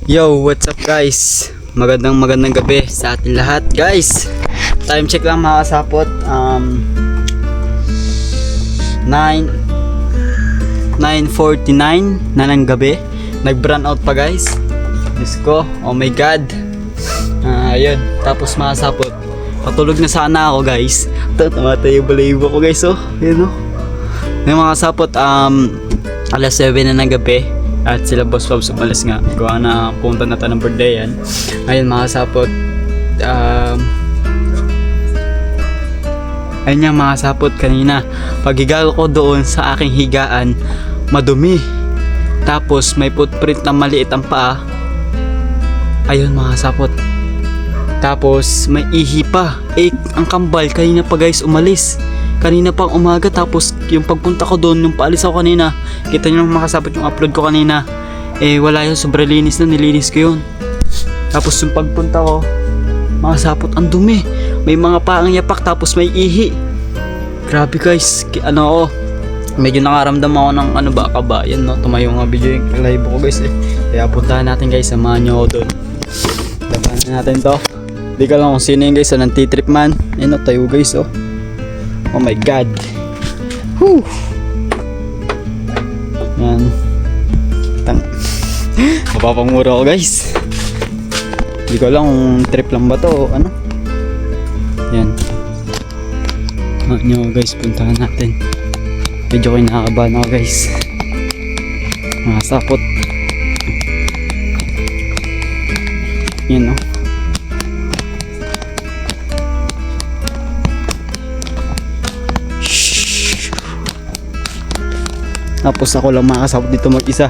Yo, what's up guys? Magandang gabi sa atin lahat guys. Time check lang mga kasapot. 9:49 na ng gabi. Nag-brown out pa guys. Diyos ko, oh my god. Ayun, tapos mga kasapot, patulog na sana ako guys. Tamatay yung balahibo ko guys, oh. Ayun, oh. Yung mga kasapot, alas 7 na ng gabi. At sila Boss Pops umalis nga. Gawa na punta na tayo ng birthday yan. Ayun mga sapot. Ayun nga mga sapot kanina. Paghiga ko doon sa aking higaan, madumi. Tapos may footprint na maliit ang paa. Ayun mga sapot. Tapos may ihi pa. Ang kambal kanina pa guys umalis. Kanina pang umaga, tapos yung pagpunta ko doon, yung paalis ako kanina, kita nyo mga kasapot yung upload ko kanina, wala yun, sobrang linis na, nilinis ko yun. Tapos yung pagpunta ko, mga kasapot, ang dumi, may mga paang yapak, tapos may ihi. Grabe guys, medyo nakaramdam ako ng kabayan, no? Tumayo nga video yung live ko guys Kaya puntahan natin guys, samahan nyo ako doon. Labanan natin to. Di ka lang kung sino yung guys, nantitrip man. Tayo guys, oh. Oh my god. Whew. Yan. Mapapamura ako guys. Hindi ko lang kung trip lang ba to o ano. Yan. Nyo guys, puntahan natin. Medyo kinakabahan ako guys. Mga sapot. Yan, no. Tapos ako lang makasabot dito mag-isa.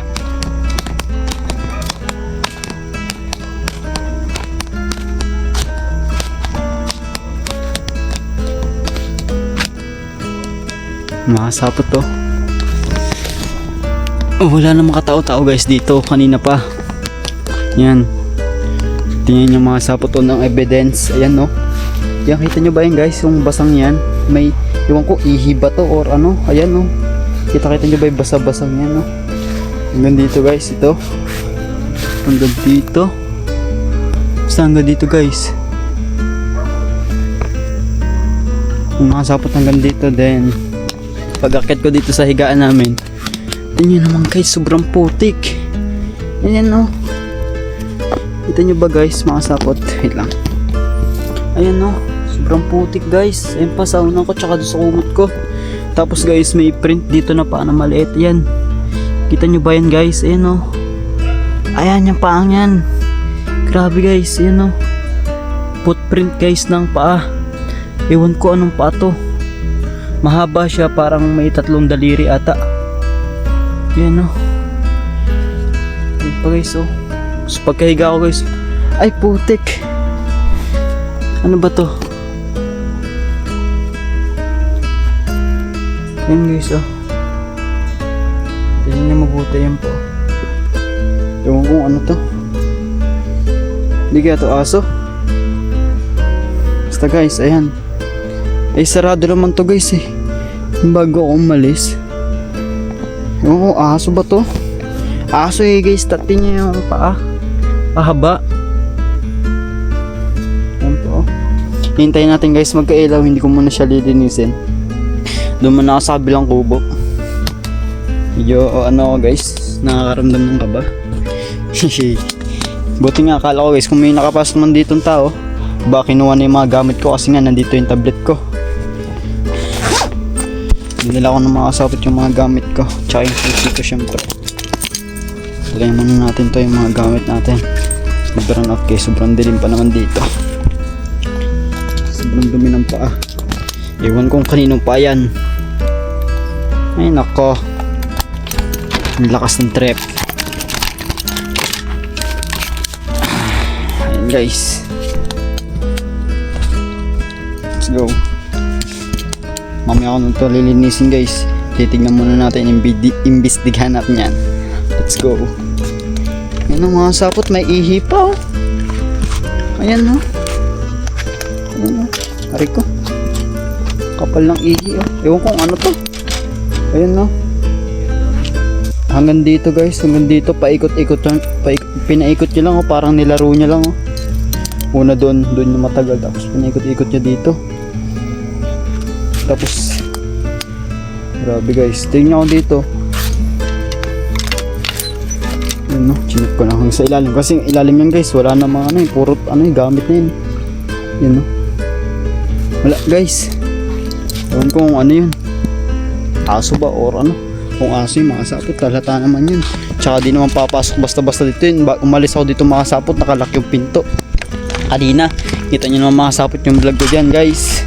Makasapot to. Wala namang katao-tao guys dito kanina pa. Yan. Tingnan nyo mga sapot to ng evidence. Ayan, no. Yan, kita nyo ba yan guys? Yung basang yan. May, iwan ko, ihi ba to or ano. Ayan, no. Kita-kita nyo ba yung basa-basang yan, no? Hanggang dito guys, ito. Hanggang dito. Basta hanggang dito guys. Kung makasapot hanggang dito, then pag-akit ko dito sa higaan namin, tingnan naman guys, sobrang putik. Ayan, no? Kita nyo ba guys, makasapot? Wait lang. Ayan, no? Sobrang putik guys. Ayan pa sa unang ko, tsaka doon sa kumot ko. Tapos guys, may print dito na paa na maliit. Yan. Kita nyo ba yan guys? Ayan, o. Ayan yung paang yan. Grabe guys. Ayan, o. Footprint guys ng paa. Ewan ko anong paa to. Mahaba siya, parang may 3 daliri ata. Ayan, o. Ayan pa guys, o. So pagkahiga ko guys, ay putik. Ano ba to? Yan guys, oh. Tignan niya mabuti yan po. Ewan kung ano to. Hindi kaya to aso. Basta guys, ayan. Sarado naman to guys bago ako umalis. Ewan kung aso ba to. Aso guys, tatin niya yung paa. Pahaba. Yan po, oh. Hintayin natin guys magkailaw. Hindi ko muna siya lilinisin. Doon muna ako sa kabilang kubo. Medyo guys, nakakaramdam ng kaba. Buti nga, akala ko guys, kung may nakapasok man ditong tao, baka kinuha na yung mga gamit ko kasi nga nandito yung tablet ko. Hindi nila ako na makasapit yung mga gamit ko, tsaka yung PC ko syempre. Dalayan muna natin to yung mga gamit natin. Sobrang okay, sobrang dilim pa naman dito. Sobrang dumi ng paa. Ewan kung kaninong pa yan. Ay nako, ang lakas ng trip. Ayan guys, let's go. Mamaya ako nito lilinisin guys. Titignan muna natin, imbestigahan natin yan. Let's go. Ayan ang mga sapot, may ihi pa, oh. Ayan, oh. Ayan, oh. Ari ko, kapal ng ihi, oh. Ewan kung ano to. Ayun, no. hanggang dito guys, hanggang dito paikot-ikot lang, pinaikot niya lang oh, parang nilaro niya lang oh. Una doon yung matagal, tapos pinaikot-ikot niya dito. Tapos grabe guys, tingnan ko dito. Yun no, chinik ko lang sa ilalim kasi ilalim yan guys, wala na mga ano eh, puro ano eh, gamit na yun. Yun no, wala guys, ewan ko kung ano yun, aso ba or ano. Kung aso yung mga sapot, talata naman yun. Tsaka di naman papasok basta-basta dito yun. Umalis ako dito mga sapot, nakalak yung pinto kanina. Kita nyo naman mga sapot yung vlog ko dyan guys.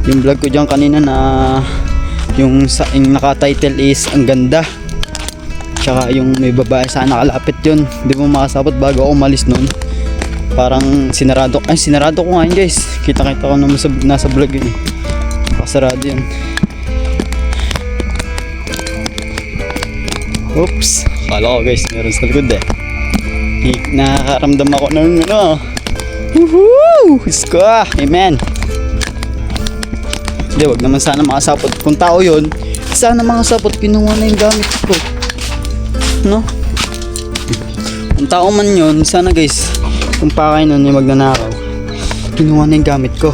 Yung vlog ko dyan kanina na yung naka-title is ang ganda. Tsaka yung may babae sana nakalapit yun. Di mo mga sapot, bago ako umalis nun, parang sinarado ko nga yun guys. Kita-kita ko naman nasa vlog yun. Nakasarado yun. Oops, akala ko guys meron sa likod eh. Nakakaramdam ako ng ano. Woohoo! Isko! Amen! Hindi, wag naman sana mga sapot. Kung tao yun, sana mga sapot kinuha na yung gamit ko. No? Kung tao man yun, sana guys, kung pakay nun yung magnanakaw, kinuha na yung gamit ko.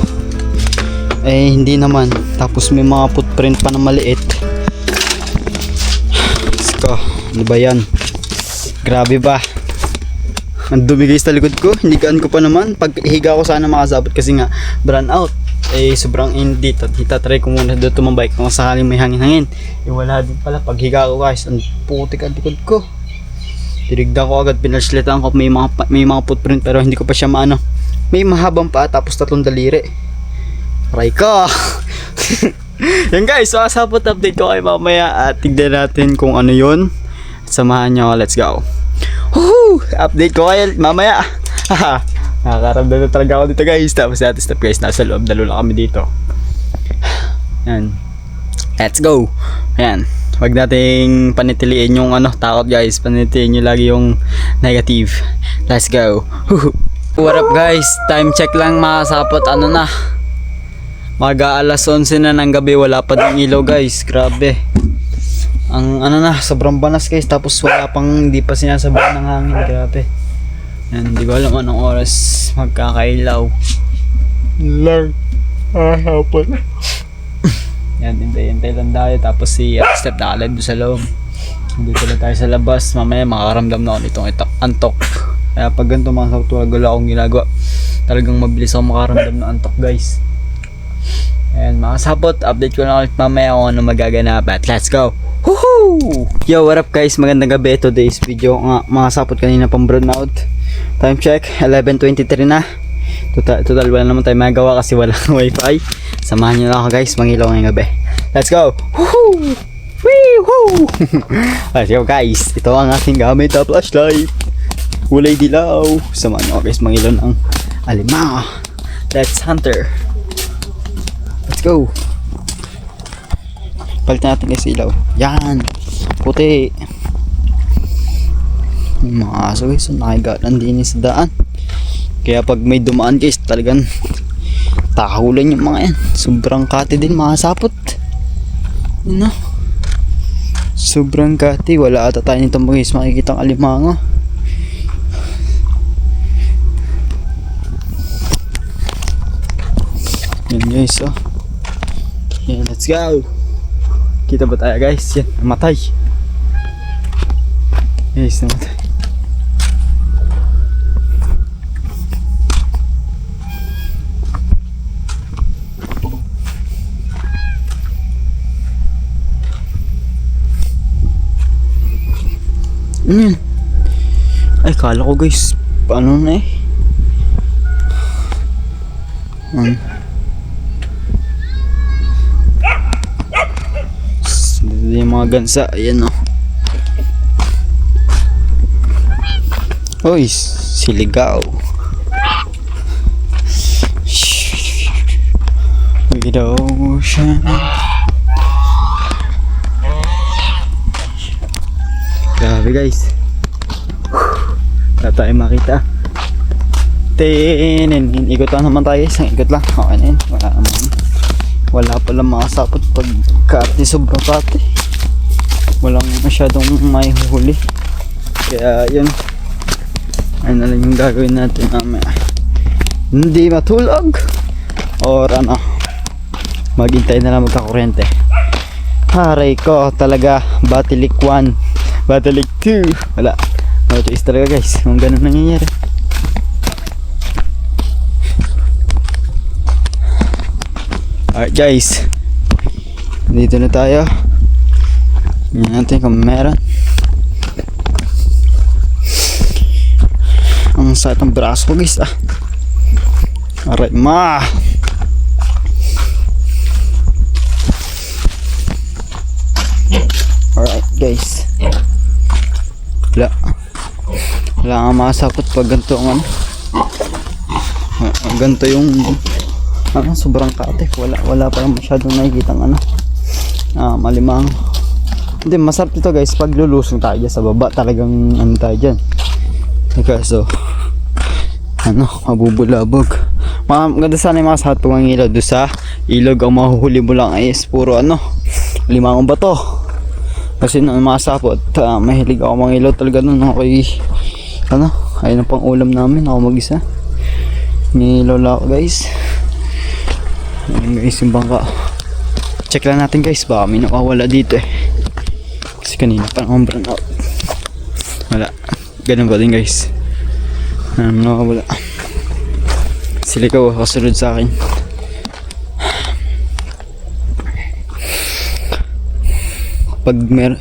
Eh, hindi naman. Tapos may mga footprint pa na maliit. Ano ba yan? Grabe ba? Ang dumi guys sa likod ko. Hinigaan ko pa naman. Pag higa ko sana makasabot kasi nga brand out. Eh sobrang init dito. Itatry ko muna doon tumambay kung sakaling may hangin-hangin. Eh wala din pala. Pag higa ko guys, ang putik ang likod ko. Tinignan ko agad, pinaslitan ko. May mga footprint pero hindi ko pa siya maano. May mahabang pa tapos 3 daliri. Aray ko. Yan guys, so asapot update ko kayo mamaya at tignan natin kung ano yun. Samahan nyo, let's go. Woohoo! Update ko kayo mamaya. Haha, nakakaramdam na talaga ako dito guys. Tapos natin step guys, nasa loob, dalo lang kami dito. Yan, let's go. Ayan, wag nating panitiliin yung ano, takot guys. Panitiliin nyo lagi yung negative. Let's go. What up guys, time check lang mga sapot. Ano na, mag-aalas 11 na ng gabi, wala pa din ilaw guys. Grabe. Ang ano na, sobrang banas guys. Tapos wala pang, hindi pa sinasabayan ng hangin. Grabe. Yan, hindi ko alam anong oras magkakailaw. Lang. Hapon. Yan, hintay lang tayo. Tapos si Step nakalive doon sa loob. Dito lang tayo sa labas. Mamaya makakaramdam na ako nitong antok. Kaya pag ganito mga saktuwag, wala akong ginagawa. Talagang mabilis ako makaramdam ng antok guys. Ayan mga sapot, update ko na ulit mamaya kung ano magaganap at let's go! Woohoo! Yo, what up guys? Magandang gabi. Today's video nga mga sapot, kanina pang brown out. Time check, 11:23 na. Total wala naman tayo magawa kasi walang wifi. Samahan nyo na ako guys, mangilaw ngayong gabi. Let's go! Woohoo! Woohoo! Let's go guys, ito ang aking gamit na flashlight. Kulay dilaw. Samahan nyo ako guys, mangilaw ng alimango. Let's hunter. Let's go. Palitan natin guys ilaw. Yan. Puti. Yung mga aso guys, nakigatan din sa daan. Kaya pag may dumaan guys, talagang takahulan yung mga yan. Sobrang kati din mga sapot. Ano? Sobrang kati. Wala ata tayo nito guys, makikita ang alimango. Yan guys, oh. Yan, let's go. Kita ba tayo guys? Yan, namatay. Guys, namatay. Ay, kala ko guys, paano na eh? Dito yung mga gansa, ayan o. Oy, siligaw. Widow siya. Grabe guys. Wala tayo makita. Ikot lang naman tayo, isang ikot lang. Okay na yun, wala naman. Wala pala mga sapot pag kati sobrang kati. walang masyadong may huli. Kaya yun, ayun na lang yung gagawin natin mamaya. Hindi matulog or ano, maghintay na lang magkakuryente. Haray ko talaga, Batilik 1, Batilik 2, wala, no choice talaga guys kung ganun nangyayari. Alright guys, dito na tayo. Tingnan natin kung meron. Ang sakit ng braso ko guys. Alright ma. Alright guys, wala nga masakot pag ganito ang ganito yung sobrang kate. Wala pa masyadong nakikita malimang. Hindi, masarap ito guys pag lulusong tayo dyan sa baba. Talagang tayo dyan. So mabubulabog. Maganda sana yung mga sahat pag ang ilaw. Doon sa ilog ang mahuhuli mo lang ay puro limang bato. Kasi nung mga sapot, mahilig ako mga ilaw talaga nun. Okay, ayun ang pang ulam namin. Ako mag-isa. Nilaw lang ako guys. Ayun guys yung bangka. Check lang natin guys, baka may nakawala dito kasi kanina pa naman burn out. Wala, ganun ba din guys, nakawala. Sila ikaw kasunod sa akin. Pag meron,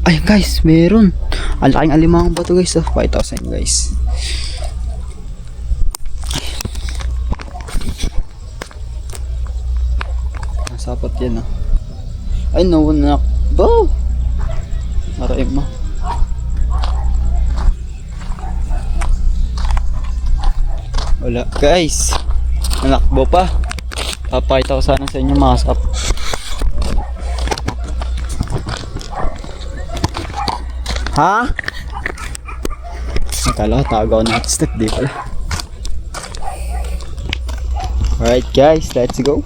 ay guys, meron ang laking alimang bato guys. 5,000 guys. Sapat yan ay no, nakbo. Aray mo. Wala guys, nanakbo pa. Papakita ko sana sa inyo mga sap. Ha? Akala ko tagaw na step, di pala. Alright guys, let's go.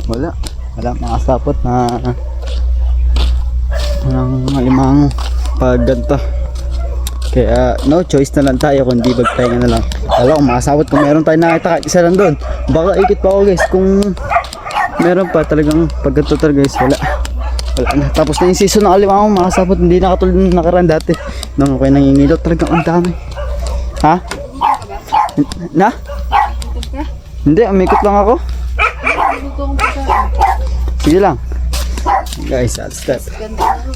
Wala mga sapot na malimang pag ganito. Kaya no choice na lang tayo kundi magpahinga na lang. Alam ko makasapot kung meron tayo nakita kahit isa lang doon. Baka ikit pa ako guys kung meron pa talagang pag ganito talaga guys. Wala na. Tapos na yung season ng alimango mga sapot, hindi na katulad ng nakaraan dati nung okay nangingilot talagang ang dami. Ha? Na? Hindi, umikot lang ako. Sige lang guys, at step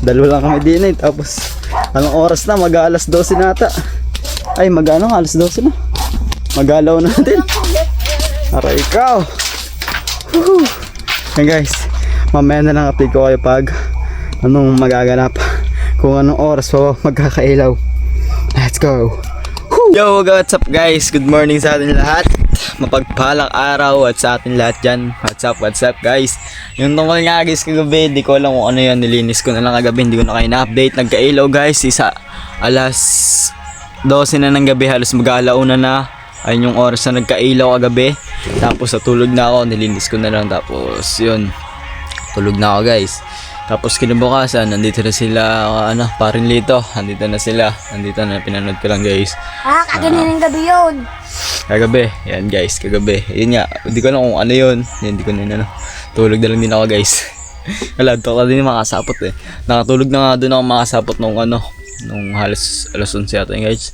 dalawa lang kami din tapos anong oras na, mag-alas 12 na ata. Ay alas 12 na, mag-alaw na natin. Aray ikaw. Yan guys, mamaya na lang update ko kayo pag anong magaganap, kung anong oras pa magkakailaw. Let's go. Yo, what's up guys? Good morning sa atin lahat. Mapagpalang araw at sa atin lahat dyan. What's up guys? Yung tungkol nga guys kagabi, di ko alam kung ano yan. Nilinis ko na lang kagabi, hindi ko na kayo na-update. Nagkailaw guys, alas 12 na ng gabi, halos mag-aalauna na. Ayun yung oras na nagkailaw kagabi. Tapos natulog na ako, nilinis ko na lang. Tapos yun, tulog na ako guys. Tapos kinabukasan, nandito na sila, parin Lito. Nandito na sila. Nandito na, pinanood ko lang guys. Kaganin ng gabi yun. Kagabi, yan guys, kagabi. Yun nga, hindi ko na kung ano yun. Hindi ko na tulog na lang din ako guys. Aladto ka din makasapot Nakatulog na nga doon ako makasapot nung halos alas 11 yata guys.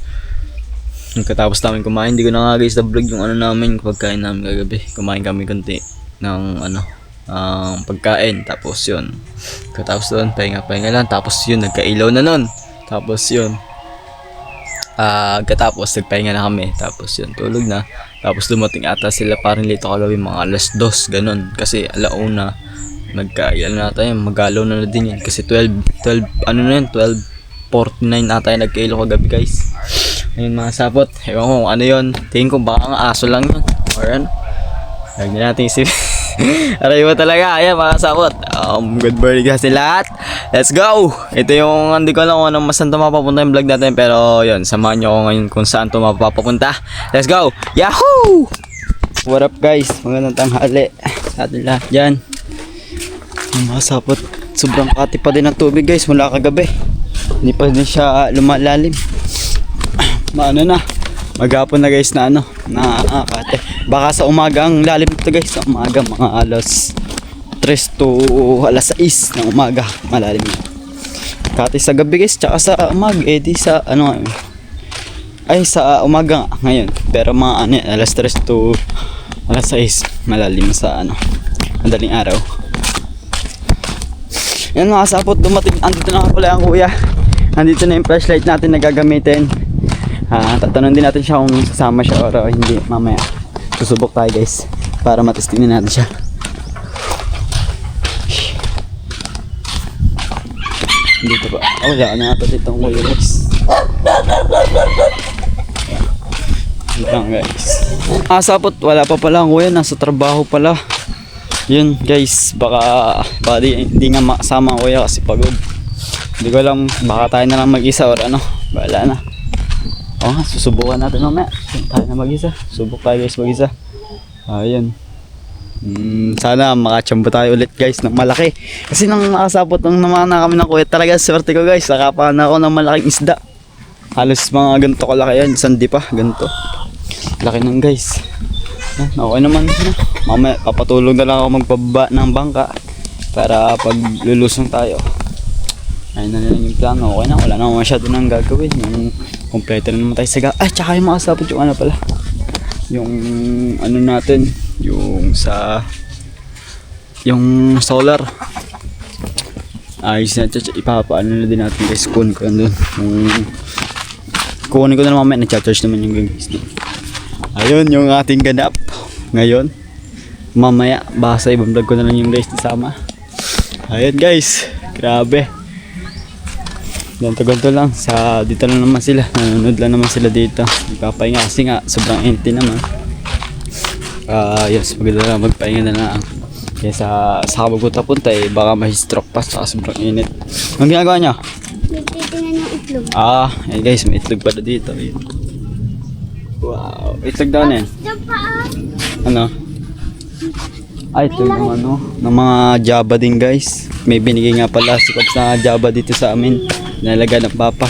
Pagkatapos namin kumain, hindi ko na nga guys na-vlog yung namin, pagkain namin kagabi. Kumain kami konti ng pagkain, tapos yun. Pagkatapos doon, pahinga lang, tapos yun, nagkailaw na nun. Tapos yun, katapos nagpahinga na kami, tapos yun, tulog na. Tapos dumating ata sila parin Lito kagabi mga alas 2 ganun, kasi alauna nagkailan na tayo, mag-alaw na din yun kasi 12:49 ata yung nagkailaw kagabi guys. Ayun mga sapot, ewan ko kung ano yun, tingin ko baka nga aso lang yun or ano, huwag na natin isip. Aray mo talaga, ayan mga sapot. Good morning kasi lahat. Let's go! Ito yung, hindi ko alam kung anong masan ito mapapunta yung vlog natin, pero yun, samahan nyo ako ngayon kung saan ito mapapunta. Let's go! Yahoo! What up guys? Magandang tanghali sa atin lahat dyan. Mga sapot, sobrang kati pa din ng tubig guys mula kagabi. Hindi pa din siya lumalalim. Maano na, maghapon na guys na ano, na kate. Baka sa umaga ang lalim nito guys, sa umaga mga alas 3 to alas 6 ng umaga malalim na. Kati sa gabi guys, tsaka sa umaga, di sa ano ay sa umaga nga, ngayon. Pero mga ano yan, alas 3 to alas 6 malalim sa ano, madaling araw. Yan mga sapot, dumating, andito na pala ang kuya. Andito na yung flashlight natin na gagamitin. Tatanong din natin siya kung sasama siya o hindi mamaya. Susubok tayo guys para matestingin natin siya. Dito pa. Wala na ata dito ang kuya guys. Dito lang guys. Sapot, wala pa pala ang kuya, nasa trabaho pala. Yun guys, baka hindi nga makasama ang kuya kasi pagod. Hindi ko alam, baka tayo na lang mag-isa or ano, wala na. Oo nga, susubukan natin mamaya. Tayo na mag-isa, subok tayo guys mag-isa. Ayun. Sana makachamba tayo ulit guys ng malaki. Kasi nang nakasapot nung naman na kami ng kuya, talaga swerte ko guys, nakapahan ako ng malaking isda. Halos mga ganito kalaki yan, sandi pa, ganito. Laki nang guys. Okay naman. Mamaya papatulog na lang ako magpababa ng bangka para pag lulusong tayo. Ayun na lang yung plano. Okay na, wala na masyado nang gagawin. Yung kompleto na naman tayo sa tsaka yung mga sapot yung ano pala. Yung ano natin, yung sa yung solar. Ayos na, ipapaano na din natin guys. Kunin ko doon. Kunin ko na mamaya, nag-charge naman yung guys. Ayun yung ating ganap ngayon. Mamaya baka sa ibang vlog ko na lang yung guys nasama. Ayun guys, grabe. Ganto lang sa dito lang naman sila. Nanonood lang naman sila dito. Nagpapahinga kasi nga sobrang empty naman. Yes, maganda lang magpahinga na lang. Kaya sa kabagpunta-punta baka ma-stroke pa sa sobrang init. Anong ginagawa niya? Titingnan yung itlog. Ayun guys, may itlog pala dito. Ayun. Wow, itlog daw na yan. Ano? Ay, ito yung ano, ng mga Java din guys. May binigay nga pala si Pops na Java dito sa amin. Nalaga ng papa.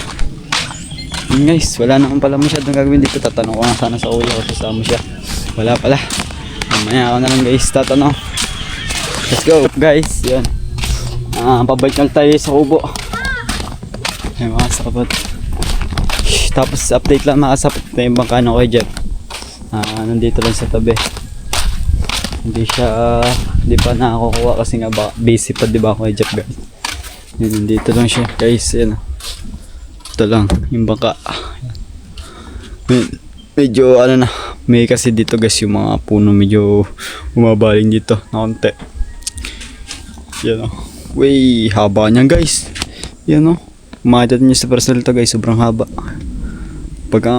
Yun guys, wala naman pala masyadong gagawin dito. Tatanong ko nga sana sa kuya kung sasama siya. Wala pala. Mamaya ako na lang guys tatanong. Let's go guys, yun. Pabalik na tayo sa kubo. Ay mga sapot. Tapos update lang mga sapot na yung bangka ng kuya Jeff. Nandito lang sa tabi. Hindi pa nakakukuha kasi nga busy pa diba ako kay Jeff guys. Yun, dito lang siya guys, yan. Ito lang yung bangka. Medyo ano na, may kasi dito guys yung mga puno medyo umabaling dito na konti. Yan o, way haba niyan guys. Yan o, makita niyo sa personal to guys, sobrang haba. Pagka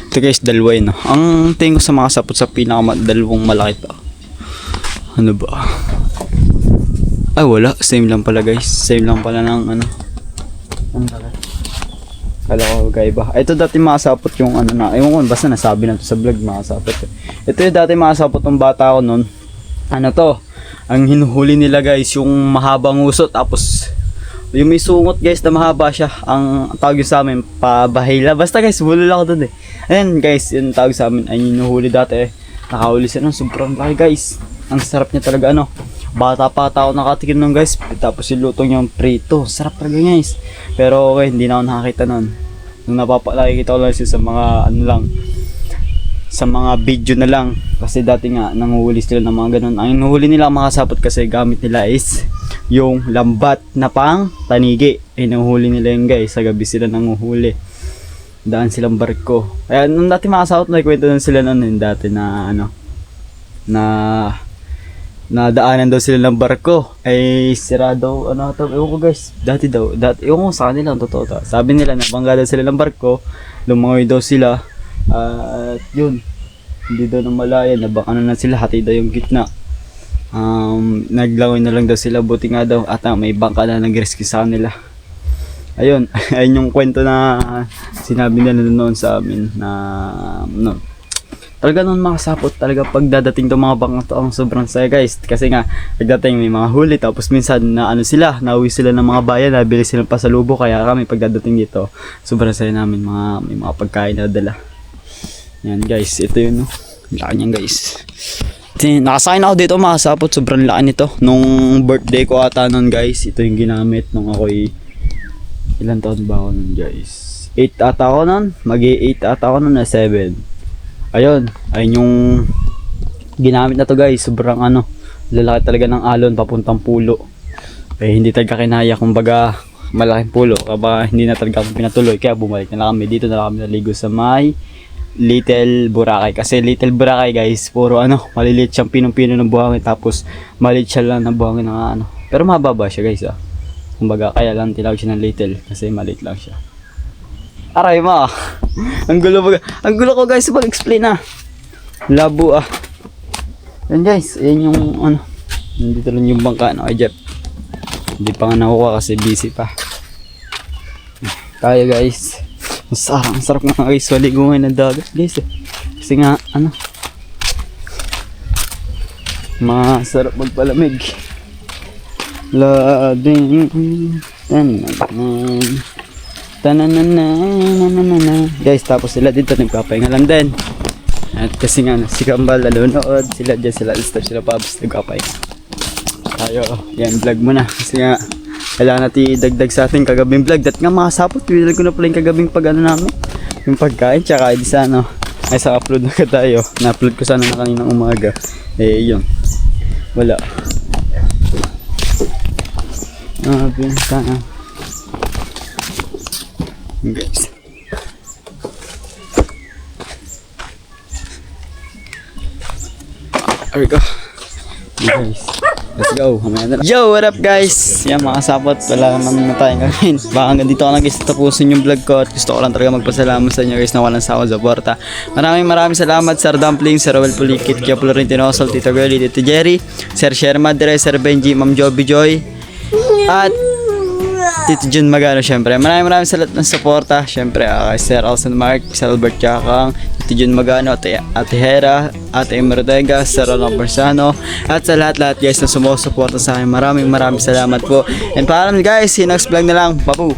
ito guys, dalawa yun. Ang tingin ko sa mga sapot sa dalawang malaki to. Ano ba? Ay wala, same lang pala guys. Same lang pala ng ano. Ano pala? Kala ko kaiba. Ito dati mga sapot yung ano na. Ewan ko, basta nasabi na to sa vlog mga sapot. Ito yung dati mga sapot ng bata ko nun. Ano to? Ang hinuhuli nila guys, yung mahabang uso. Tapos yung may sungot guys na mahaba siya. Ang tawag sa amin, pabahila. Basta guys, bulol ako dun eh. Ayan guys, yung tawag sa amin ay hinuhuli dati. Nakahuli siya nun, sobrang laki guys. Ang sarap niya talaga ano. Bata pa ako nakatikim nun guys. Tapos ilutong yung prito. Sarap talaga guys. Pero okay, hindi na ako nakakita nun. Nung nakikita ko lang siya sa mga ano lang. Sa mga video na lang. Kasi dati nga nanguhuli sila ng mga ganun. Ang hinuhuli nila mga sapot kasi gamit nila is yung lambat na pang tanigi. Hinuhuli nila yung guys. Sa gabi sila nanguhuli. Daan silang barko. Kaya nung dati mga sapot nakikwento nun sila nun yung dati na ano. Na daanan daw sila ng barko ay sira daw ano to, ewan ko guys, dati ewan ko sa kanila ang totoo to. Sabi nila na bangga daw sila ng barko, lumangoy daw sila at yun, hindi daw na malaya na ano na sila, hati daw yung gitna. Naglangoy na lang daw sila, buti nga daw at may bangka na nag-rescue sa kanila. Ayun, ayun yung kwento na sinabi nila noon sa amin na no. Talaga nun makasapot talaga pag dadating to mga bangka to ang sobrang saya guys. Kasi nga pagdating may mga huli tapos minsan na ano sila, nauwi sila ng mga bayan, nabili silang pasalubong kaya kami pagdadating dito sobrang saya namin may mga pagkain na dala. Yan guys, ito yun no. Laki niyan guys. Nakasakay na ako dito makasapot, sobrang laki nito. Nung birthday ko ata nun guys, ito yung ginamit nung ako'y ilan taon ba ako nun guys? 8 ata ako nun, mag-8 ata ako nun na 7. Ayun yung ginamit na to guys, sobrang lalaki talaga ng alon papuntang pulo. Hindi talaga kinaya, kumbaga malaking pulo, kaya hindi na talaga kami pinatuloy, kaya bumalik na lang kami. Dito na lang kami naligo sa may Little Boracay, kasi Little Boracay guys, puro maliliit siyang pinong-pino ng buhangin, tapos maliit siya lang ng buhangin ng pero mababa siya guys kumbaga kaya lang tinawag siya ng Little, kasi maliit lang siya. Aray mo ang gulo ko guys sa pag-explain labo yan guys, yan yung nandito lang yung bangka kay Jeff, hindi pa nga nakuha kasi busy pa tayo guys. Ang sarap nga guys, waligo ngayon ng dagat guys kasi nga masarap magpalamig. Lading guys, tapos sila dito nagpapahinga lang din. At kasi nga si Kambal nanonood, sila dyan, sila pabs nagpapahinga. Tayo, yan vlog mo na kasi nga kailangan natin idagdag sa ating kagabing vlog. Dat nga makasapot, pinag ko na pala yung kagabing namin yung pagkain, tsaka di sa ay sa upload na ka tayo. Na-upload ko sana na kaninang umaga, yun wala. Sana guys, there we go guys, let's go. Yo, what up guys? Yan mga sapot, wala naman na tayong gawin. Baka hanggang dito ko lang guys tapusin yung vlog ko. At gusto ko lang talaga magpasalamat sa inyo guys na walang sawang suporta. Maraming salamat Sir Dumpling, Sir Rowel Pulikit, Kia Florentino, Tito Girlie, Tito Jerry, Sir Sherma Madre, Sir Benji, Ma'am Joby Joy, at Tito Jun Magano syempre. Maraming salamat ng suporta. Syempre kay Sir Alson Mark, Sir Albert Chakang, Tito Jun Magano, Ate Hera, Ate Merdega, Sir Ronald Bersano, at sa lahat guys na sumusuporta sa akin. Maraming salamat po. And paalam guys, see you next vlog na lang. Babu!